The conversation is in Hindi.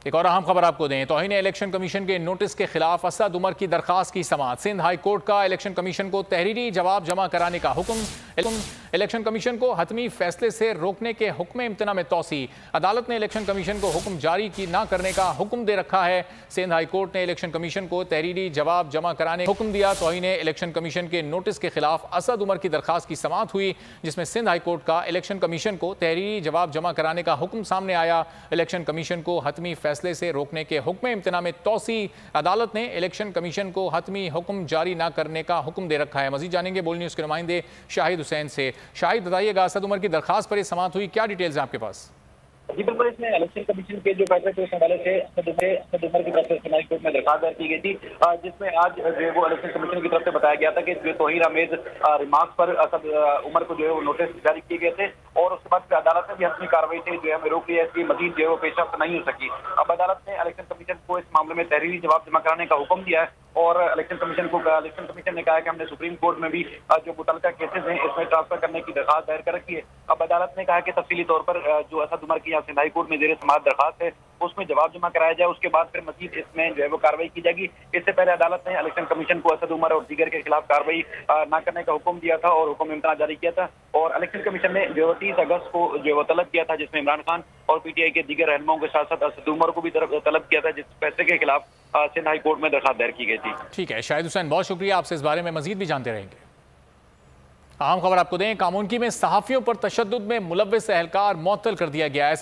एक और अहम खबर आपको दें, तौहीन इलेक्शन कमीशन के नोटिस के खिलाफ असद उमर की दरखास्त की समाअत। सिंध हाई कोर्ट का इलेक्शन कमीशन को तहरीरी जवाब जमा कराने का हुक्म। इलेक्शन कमीशन को हतमी फैसले से रोकने के हुक्म इम्तना में तोसी। अदालत ने इलेक्शन कमीशन को हुक्म जारी की ना करने का हुक्म दे रखा है। सिंध हाई कोर्ट ने इलेक्शन कमीशन को तहरीरी जवाब जमा कराने का हुक्म दिया। तौहीन इलेक्शन कमीशन के नोटिस के खिलाफ असद उमर की दरखास्त की समाअत हुई, जिसमें सिंध हाई कोर्ट का इलेक्शन कमीशन को तहरीरी जवाब जमा कराने का हुक्म सामने आया। इलेक्शन कमीशन को हतमी फैसले से रोकने के हुक्म इम्तना में तोसी। अदालत ने इलेक्शन कमीशन को हतमी हुक्म जारी न करने का हुक्म दे रखा है। मजीद जानेंगे बोल न्यूज़ के नुमाइंदे शाहिद हुसैन से। शाहिद, बताइएगा, असद उमर की दरखास्त पर यह समाअत हुई, क्या डिटेल्स हैं आपके पास? जी बिल्कुल, इसमें इलेक्शन कमीशन के जो फैसले थे उस हवाले से असद उमर की तरफ से सुनवाई कोर्ट में दरखास्त दायर की गई थी, जिसमें आज जो है वो इलेक्शन कमीशन की तरफ से बताया गया था कि जो तौहीन आमेज रिमार्क्स पर असद उमर को जो है वो नोटिस जारी किए गए थे और उसके बाद अदालत ने भी हतमी कार्रवाई से जो है रोक लिया, इसकी मजीद जो है वो पेशरफ्त नहीं हो सकी। अब अदालत ने इलेक्शन कमीशन को इस मामले में तहरीरी जवाब जमा कराने का हुक्म दिया है और इलेक्शन कमीशन ने कहा है कि हमने सुप्रीम कोर्ट में भी जो मुतल्लिका केसेस हैं इसमें ट्रांसफर करने की दरखास्त दायर कर रखी है। अब अदालत ने कहा कि तफसीली तौर पर जो असद उमर की यहाँ सिंध हाई कोर्ट में जेर समाअत दरखास्त है उसमें जवाब जमा कराया जाए, उसके बाद फिर मजीद इसमें जो है वो कार्रवाई की जाएगी। इससे पहले अदालत ने इलेक्शन कमीशन को असद उमर और दीगर के खिलाफ कार्रवाई न करने का हुक्म दिया था और हुक्म इम्तना जारी किया था और इलेक्शन कमीशन ने जो 30 अगस्त को जो वो तलब किया था, जिसमें इमरान खान और पीटीआई के दीगर रहनुमाओं के साथ साथ असद उमर को भी तलब किया था, जिस फैसले के खिलाफ सिंध हाई कोर्ट में दरखास्त दायर की गई थी। ठीक है शाहिद हुसैन, बहुत शुक्रिया, आपसे इस बारे में मजीद भी जानते रहेंगे। अहम खबर आपको दें, कामुनकी में सहाफियों पर तशद्दुद में मुलव्विस एहलकार मुअत्तल कर दिया गया है।